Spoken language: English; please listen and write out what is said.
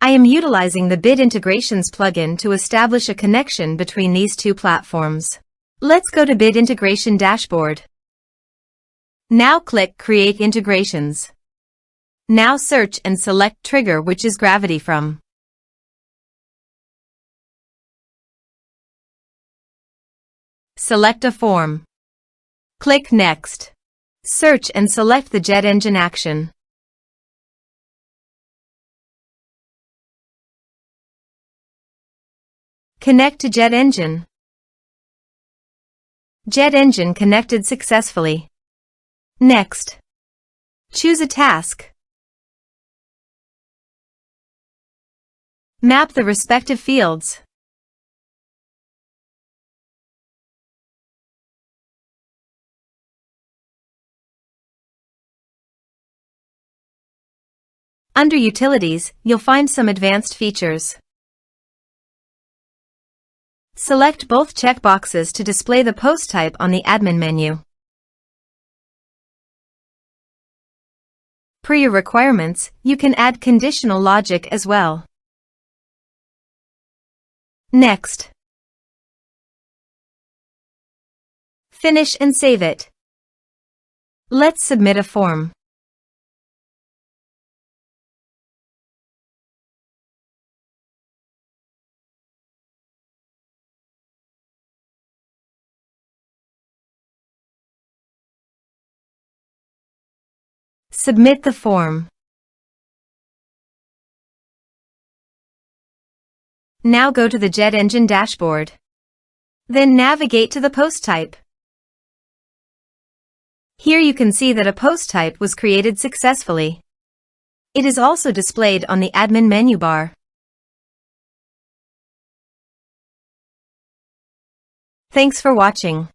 I am utilizing the Bit Integrations plugin to establish a connection between these two platforms. Let's go to Bit Integration Dashboard. Now click Create Integrations. Now search and select Trigger, which is Gravity from. Select a form. Click Next. Search and select the JetEngine action. Connect to JetEngine. JetEngine connected successfully. Next. Choose a task. Map the respective fields. Under Utilities, you'll find some advanced features. Select both checkboxes to display the post type on the admin menu. Per your requirements, you can add conditional logic as well. Next. Finish and save it. Let's submit a form. Submit the form. Now go to the JetEngine dashboard. Then navigate to the post type. Here you can see that a post type was created successfully. It is also displayed on the admin menu bar. Thanks for watching.